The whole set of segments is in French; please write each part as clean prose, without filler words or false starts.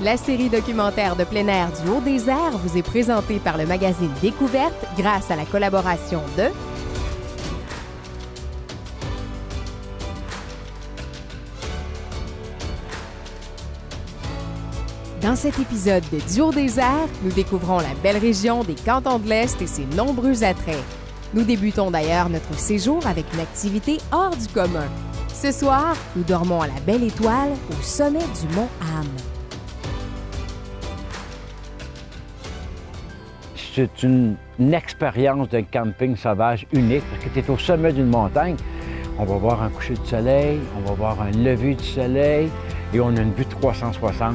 La série documentaire de plein air du Haut-Désert vous est présentée par le magazine Découverte grâce à la collaboration de Dans cet épisode de Du Haut-Désert, nous découvrons la belle région des Cantons de l'Est et ses nombreux attraits. Nous débutons d'ailleurs notre séjour avec une activité hors du commun. Ce soir, nous dormons à la Belle Étoile au sommet du mont Ham. C'est une expérience d'un camping sauvage unique parce que tu es au sommet d'une montagne. On va voir un coucher de soleil, on va voir un lever du soleil et on a une vue 360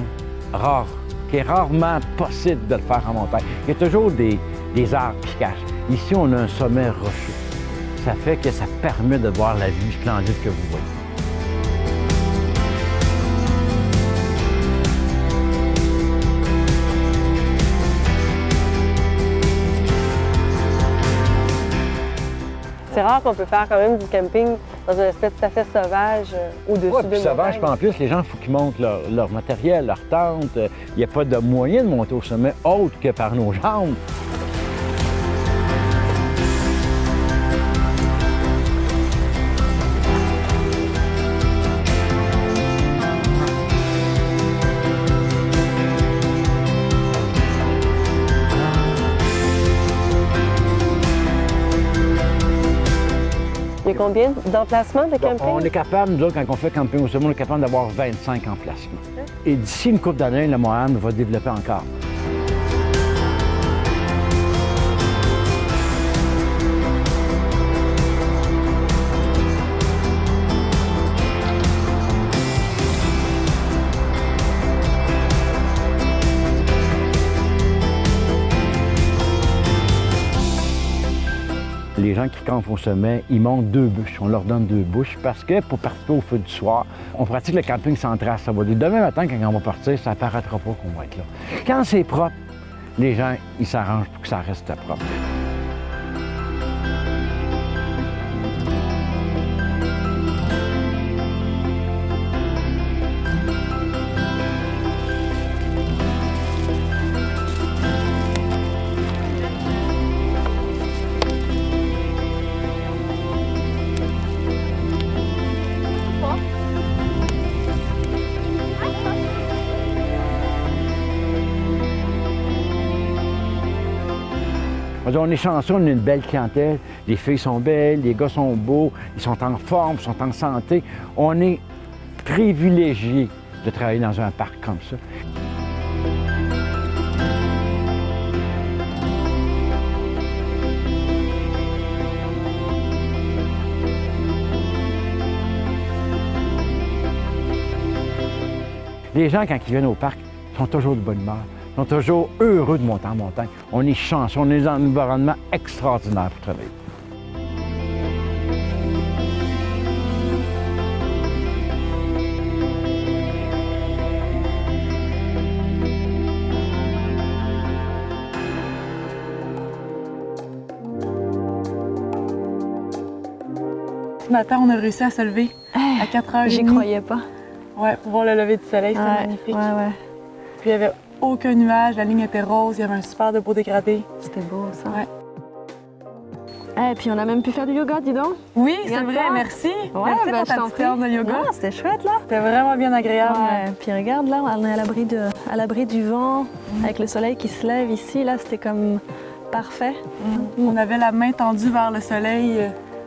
rare, qui est rarement possible de le faire en montagne. Il y a toujours des arbres qui se cachent. Ici, on a un sommet rocheux. Ça fait que ça permet de voir la vue splendide que vous voyez. C'est rare qu'on peut faire quand même du camping dans un aspect tout à fait sauvage au-dessus Oui, de puis sauvage, puis en plus, les gens, il faut qu'ils montent leur matériel, leur tente. Il n'y a pas de moyen de monter au sommet autre que par nos jambes. Il y a combien d'emplacements de camping? On est capable, nous autres, quand on fait camping au sommet, on est capable d'avoir 25 emplacements. Et d'ici une couple d'années, le Mont-Ham va développer encore. Les gens qui campent au sommet, ils montent 2 bûches. On leur donne 2 bûches parce que pour participer au feu du soir, on pratique le camping sans trace. Ça va dire demain matin, quand on va partir, ça n'apparaîtra pas qu'on va être là. Quand c'est propre, les gens, ils s'arrangent pour que ça reste propre. On est chanceux, on a une belle clientèle. Les filles sont belles, les gars sont beaux, ils sont en forme, ils sont en santé. On est privilégiés de travailler dans un parc comme ça. Les gens, quand ils viennent au parc, sont toujours de bonne humeur. Ils sont toujours heureux de monter en montagne. On est chanceux, on est dans un environnement extraordinaire pour travailler. Ce matin, on a réussi à se lever à 4h30. J'y croyais pas. Ouais, pour voir le lever du soleil, c'était magnifique. Ouais. Puis il n'y avait aucun nuage, la ligne était rose, il y avait un super de beau dégradé. C'était beau, ça. Ouais. Et puis on a même pu faire du yoga, dis donc. Oui, c'est Regarde vrai, ça. merci. Ouais, Merci ben, pour je ta t'en petite prie. séance de yoga. Non, c'était chouette, là. C'était vraiment bien agréable. Ouais, puis regarde, là, on est à l'abri du vent, avec le soleil qui se lève ici. Là, c'était comme parfait. On avait la main tendue vers le soleil,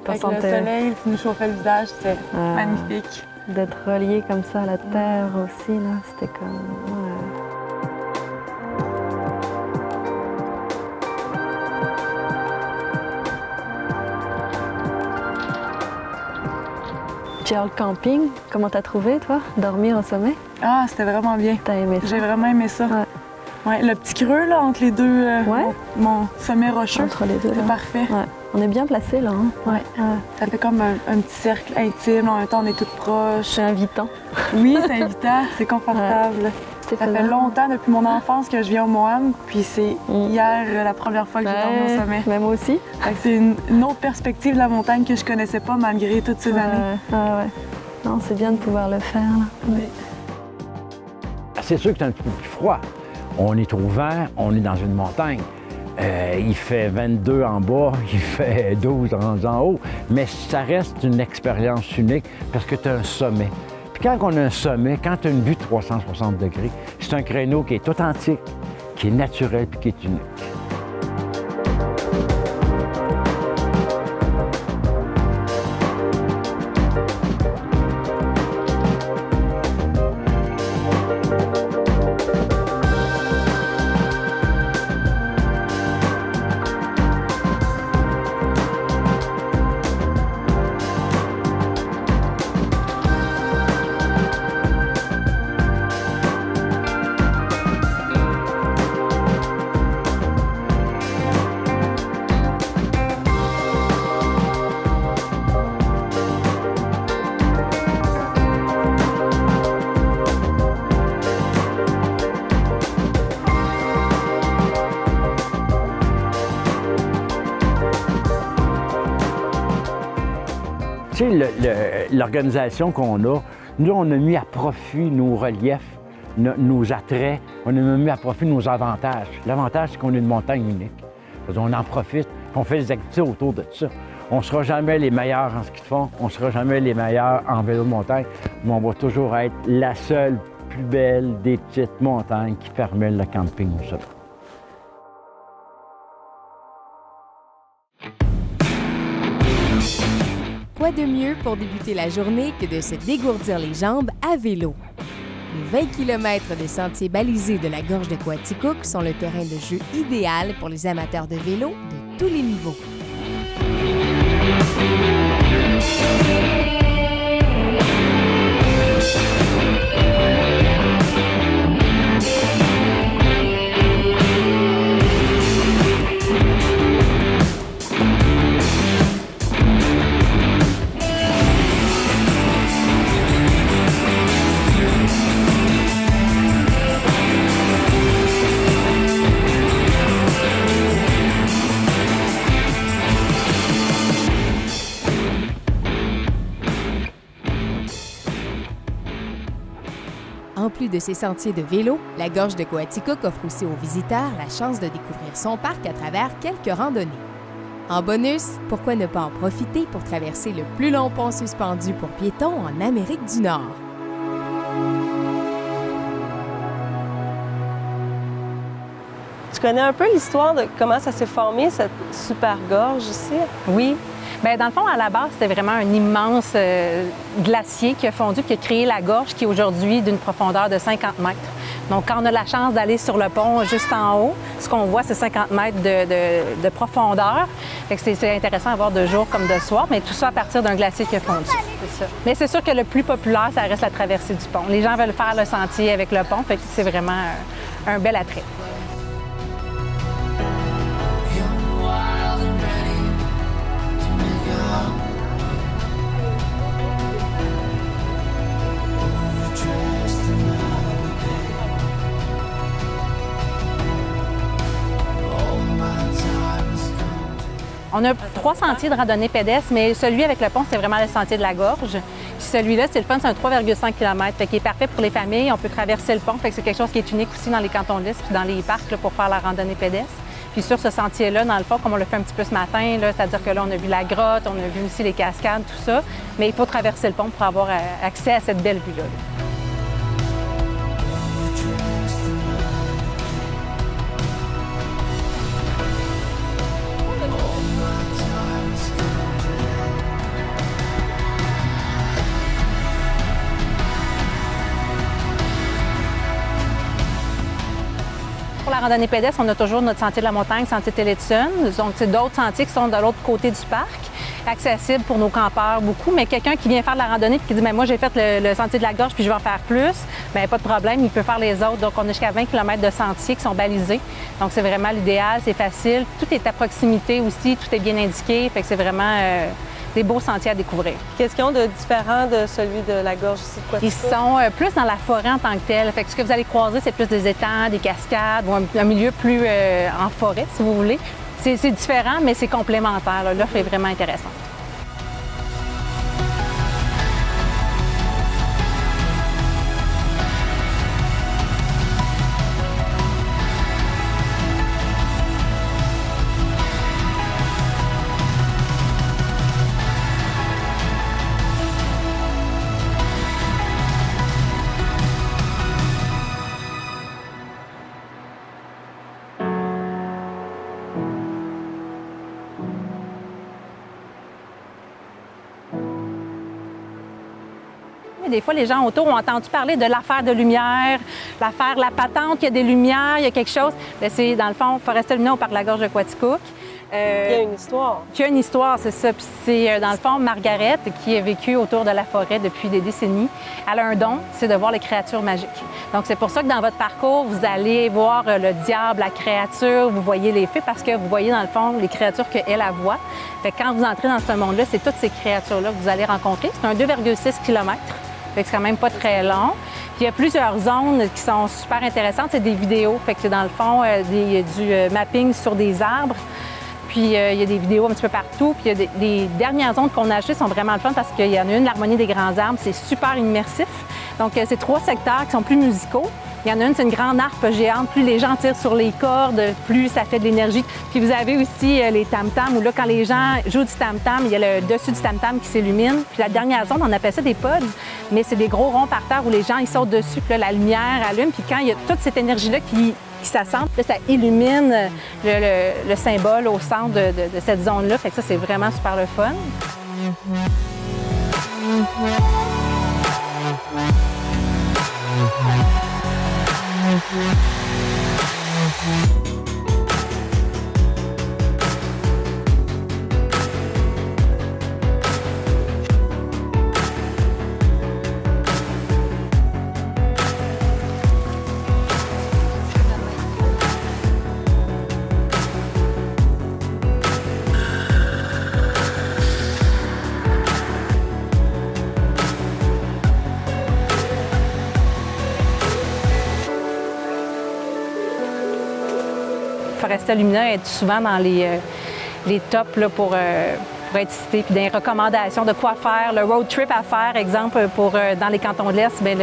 avec le sentait- soleil qui nous chauffait le visage, c'était Ah. magnifique. D'être relié comme ça à la terre aussi, là, c'était comme... ouais. Puis le camping, comment t'as trouvé, toi, dormir au sommet? Ah, c'était vraiment bien. T'as aimé ça? J'ai vraiment aimé ça. Ouais. Ouais, le petit creux là, entre les deux, Ouais. mon sommet rocheux, Entre les deux, c'est là. parfait. Ouais. On est bien placés, là. Hein? Ouais. Ça fait comme un petit cercle intime, en même temps on est toutes proches. C'est invitant. Oui, c'est invitant, c'est confortable. C'est Ça fait faisable. longtemps, depuis mon enfance, que je viens au Mont-Ham, puis c'est hier la première fois que j'ai dormi au sommet. Mais moi aussi. Fait que c'est une autre perspective de la montagne que je connaissais pas malgré toutes ces années. Ouais. Non, c'est bien de pouvoir le faire, là. À c'est sûr que c'est un petit peu plus froid. On est au vent, on est dans une montagne. Il fait 22 en bas, il fait 12 en haut, mais ça reste une expérience unique parce que tu as un sommet. Puis quand on a un sommet, quand tu as une vue de 360 degrés, c'est un créneau qui est authentique, qui est naturel puis qui est unique. Tu sais, l'organisation qu'on a, nous, on a mis à profit nos reliefs, nos attraits, on a mis à profit nos avantages. L'avantage, c'est qu'on est une montagne unique. On en profite, on fait des activités autour de ça. On ne sera jamais les meilleurs en ski de fond, on ne sera jamais les meilleurs en vélo de montagne, mais on va toujours être la seule plus belle des petites montagnes qui permet le camping au sommet. Quoi de mieux pour débuter la journée que de se dégourdir les jambes à vélo? Les 20 km de sentiers balisés de la gorge de Coaticook sont le terrain de jeu idéal pour les amateurs de vélo de tous les niveaux. En plus de ses sentiers de vélo, la gorge de Coaticook offre aussi aux visiteurs la chance de découvrir son parc à travers quelques randonnées. En bonus, pourquoi ne pas en profiter pour traverser le plus long pont suspendu pour piétons en Amérique du Nord? Tu connais un peu l'histoire de comment ça s'est formé, cette super gorge ici? Oui. Bien, dans le fond, à la base, c'était vraiment un immense glacier qui a fondu, qui a créé la gorge, qui est aujourd'hui d'une profondeur de 50 mètres. Donc, quand on a la chance d'aller sur le pont juste en haut, ce qu'on voit, c'est 50 mètres de profondeur. Fait que c'est intéressant à voir de jour comme de soir, mais tout ça à partir d'un glacier qui a fondu. C'est ça. Mais c'est sûr que le plus populaire, ça reste la traversée du pont. Les gens veulent faire le sentier avec le pont, fait que c'est vraiment un bel attrait. On a 3 sentiers de randonnée pédestre, mais celui avec le pont, c'est vraiment le sentier de la gorge. Puis celui-là, c'est le fun, c'est un 3,5 km, fait qu'il est parfait pour les familles. On peut traverser le pont, fait que c'est quelque chose qui est unique aussi dans les cantons de l'Est puis dans les parcs là, pour faire la randonnée pédestre. Puis sur ce sentier-là, dans le fond, comme on le fait un petit peu ce matin, c'est-à-dire que là, on a vu la grotte, on a vu aussi les cascades, tout ça, mais il faut traverser le pont pour avoir accès à cette belle vue-là. Pour la randonnée pédestre, on a toujours notre sentier de la montagne, sentier Tillotson. Donc, c'est d'autres sentiers qui sont de l'autre côté du parc, accessibles pour nos campeurs beaucoup. Mais quelqu'un qui vient faire de la randonnée et qui dit « moi, j'ai fait le sentier de la gorge puis je vais en faire plus », bien, pas de problème, il peut faire les autres. Donc, on a jusqu'à 20 km de sentiers qui sont balisés. Donc, c'est vraiment l'idéal, c'est facile. Tout est à proximité aussi, tout est bien indiqué. Fait que c'est vraiment des beaux sentiers à découvrir. Qu'est-ce qu'ils ont de différent de celui de la gorge ici de Coaticook? Ils sont plus dans la forêt en tant que telle. Fait que ce que vous allez croiser, c'est plus des étangs, des cascades ou un milieu plus en forêt, si vous voulez. C'est différent, mais c'est complémentaire. L'offre est vraiment intéressante. puis des fois, les gens autour ont entendu parler de l'affaire de lumière, l'affaire La Patente, il y a des lumières, il y a quelque chose. Bien, c'est, dans le fond, Foresta Lumina au parc de la Gorge de Quaticook. Il y a une histoire. Il y a une histoire, c'est ça. Puis c'est, dans le fond, Margaret, qui a vécu autour de la forêt depuis des décennies, elle a un don, c'est de voir les créatures magiques. Donc, c'est pour ça que dans votre parcours, vous allez voir le diable, la créature, vous voyez les fées, parce que vous voyez, dans le fond, les créatures qu'elle voit. Fait que quand vous entrez dans ce monde-là, c'est toutes ces créatures-là que vous allez rencontrer. C'est un 2,6 km. Fait que c'est quand même pas très long. Puis il y a plusieurs zones qui sont super intéressantes. C'est des vidéos. Fait que c'est dans le fond du mapping sur des arbres. Puis il y a des vidéos un petit peu partout. Puis il y a les dernières zones qu'on a achetées sont vraiment le fun parce qu'il y en a une, l'harmonie des grands arbres, c'est super immersif. Donc c'est 3 secteurs qui sont plus musicaux. Il y en a une, c'est une grande harpe géante. Plus les gens tirent sur les cordes, plus ça fait de l'énergie. Puis vous avez aussi les tam-tams, où là, quand les gens jouent du tam-tam, il y a le dessus du tam-tam qui s'illumine. Puis la dernière zone, on appelle ça des pods, mais c'est des gros ronds par terre où les gens, ils sautent dessus, puis là, la lumière allume. Puis quand il y a toute cette énergie-là qui s'assemble, ça illumine le symbole au centre de cette zone-là. Fait que ça, c'est vraiment super le fun. Foresta Lumina est souvent dans les tops là, pour être cité, puis des recommandations de quoi faire, le road trip à faire, exemple, pour dans les cantons de l'Est, bien,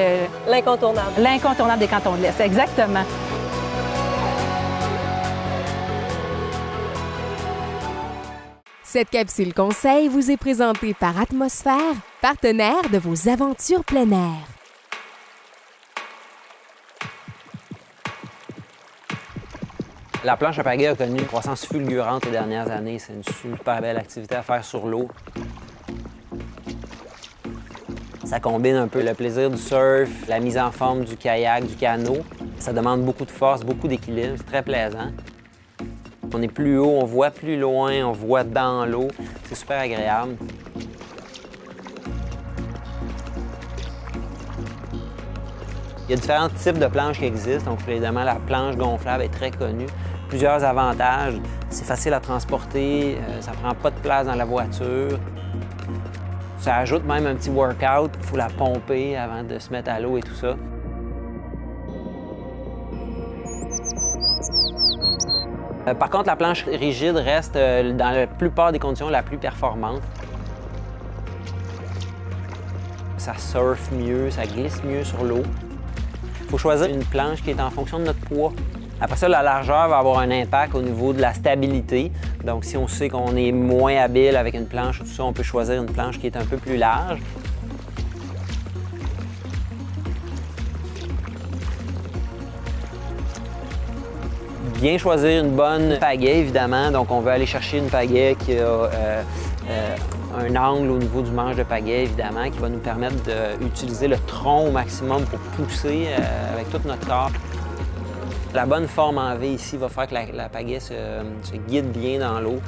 L'incontournable. L'incontournable des cantons de l'Est, exactement. Cette capsule conseil vous est présentée par Atmosphère, partenaire de vos aventures plein air. La planche à pagaie a connu une croissance fulgurante les dernières années. C'est une super belle activité à faire sur l'eau. Ça combine un peu le plaisir du surf, la mise en forme du kayak, du canot. Ça demande beaucoup de force, beaucoup d'équilibre. C'est très plaisant. On est plus haut, on voit plus loin, on voit dans l'eau. C'est super agréable. Il y a différents types de planches qui existent. Donc, évidemment, la planche gonflable est très connue. Plusieurs avantages. C'est facile à transporter, ça prend pas de place dans la voiture. Ça ajoute même un petit workout. Il faut la pomper avant de se mettre à l'eau et tout ça. Par contre, la planche rigide reste, dans la plupart des conditions, la plus performante. Ça surfe mieux, ça glisse mieux sur l'eau. Il faut choisir une planche qui est en fonction de notre poids. Après ça, la largeur va avoir un impact au niveau de la stabilité. Donc, si on sait qu'on est moins habile avec une planche, tout ça, on peut choisir une planche qui est un peu plus large. Bien choisir une bonne pagaie, évidemment. Donc, on veut aller chercher une pagaie qui a un angle au niveau du manche de pagaie, évidemment, qui va nous permettre d'utiliser le tronc au maximum pour pousser avec tout notre corps. La bonne forme en V ici va faire que la pagaie se guide bien dans l'eau.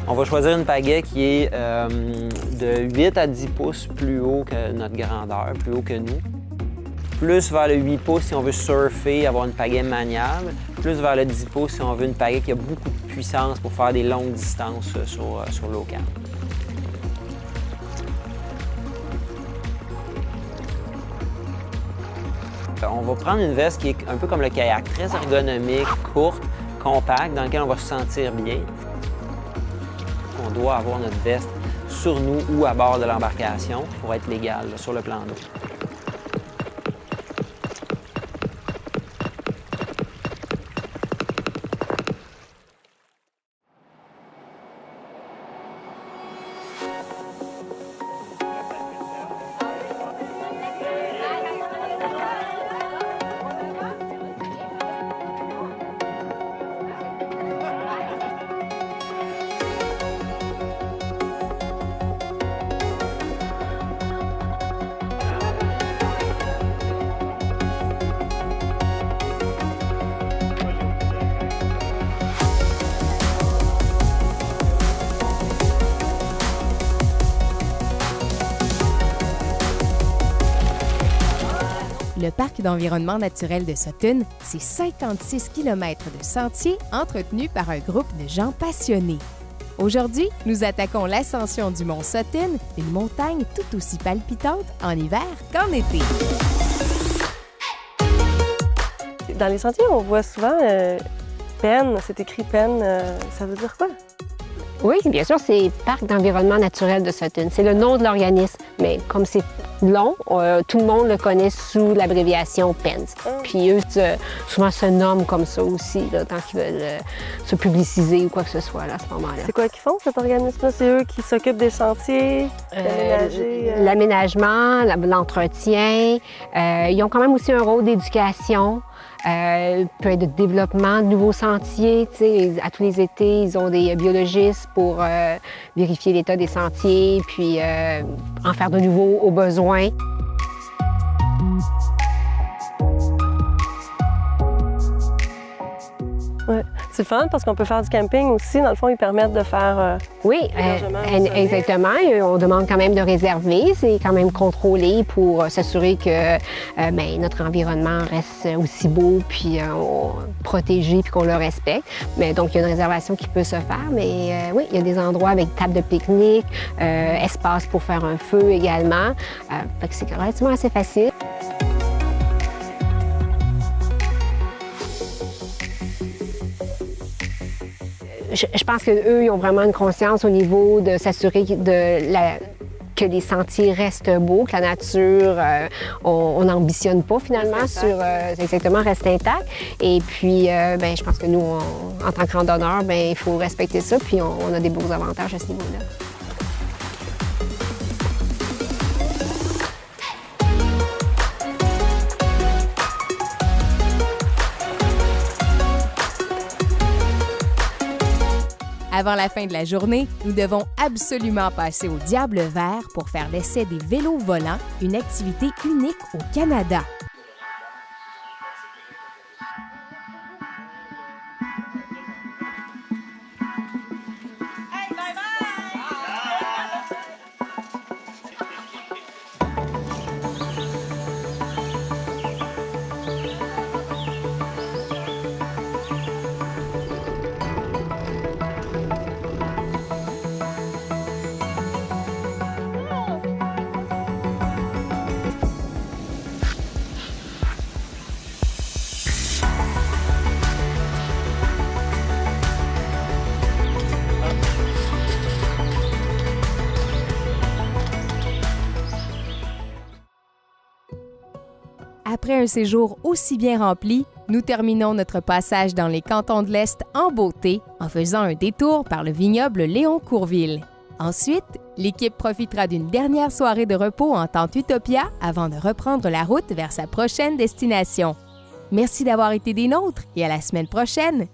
On va choisir une pagaie qui est de 8 à 10 pouces plus haut que notre grandeur, plus haut que nous. Plus vers le 8 pouces si on veut surfer, avoir une pagaie maniable. Plus vers le 10 pouces si on veut une pagaie qui a beaucoup de puissance pour faire des longues distances sur l'eau calme. On va prendre une veste qui est un peu comme le kayak, très ergonomique, courte, compacte, dans laquelle on va se sentir bien. On doit avoir notre veste sur nous ou à bord de l'embarcation pour être légal là, sur le plan d'eau. le Parc d'environnement naturel de Sutton, c'est 56 km de sentiers entretenus par un groupe de gens passionnés. Aujourd'hui, nous attaquons l'ascension du mont Sutton, une montagne tout aussi palpitante en hiver qu'en été. Dans les sentiers, on voit souvent PEN, c'est écrit PEN, ça veut dire quoi? Oui, bien sûr, c'est Parc d'environnement naturel de Sutton. C'est le nom de l'organisme, mais comme c'est long, tout le monde le connaît sous l'abréviation PENS. Puis eux, souvent se nomment comme ça aussi, là, tant qu'ils veulent se publiciser ou quoi que ce soit là, à ce moment-là. C'est quoi qu'ils font, cet organisme-là? C'est eux qui s'occupent des sentiers, d'aménager... L'aménagement, l'entretien. Ils ont quand même aussi un rôle d'éducation. Peut être de développement de nouveaux sentiers. À tous les étés, ils ont des biologistes pour vérifier l'état des sentiers, puis en faire de nouveaux au besoin. Ouais. C'est le fun parce qu'on peut faire du camping aussi. Dans le fond, ils permettent de faire oui, exactement. On demande quand même de réserver. C'est quand même contrôlé pour s'assurer que notre environnement reste aussi beau, puis protégé, puis qu'on le respecte. Mais donc, il y a une réservation qui peut se faire. Mais oui, il y a des endroits avec table de pique-nique, espace pour faire un feu également. Fait que c'est relativement assez facile. Je pense qu'eux, ils ont vraiment une conscience au niveau de s'assurer que les sentiers restent beaux, que la nature, on n'ambitionne pas finalement sur exactement reste intact. Et puis, je pense que nous, en tant que randonneurs, il faut respecter ça, puis on a des beaux avantages à ce niveau-là. Avant la fin de la journée, nous devons absolument passer au Diable Vert pour faire l'essai des vélos volants, une activité unique au Canada. Après un séjour aussi bien rempli, nous terminons notre passage dans les cantons de l'Est en beauté en faisant un détour par le vignoble Léon Courville. Ensuite, l'équipe profitera d'une dernière soirée de repos en tente Utopia avant de reprendre la route vers sa prochaine destination. Merci d'avoir été des nôtres et à la semaine prochaine!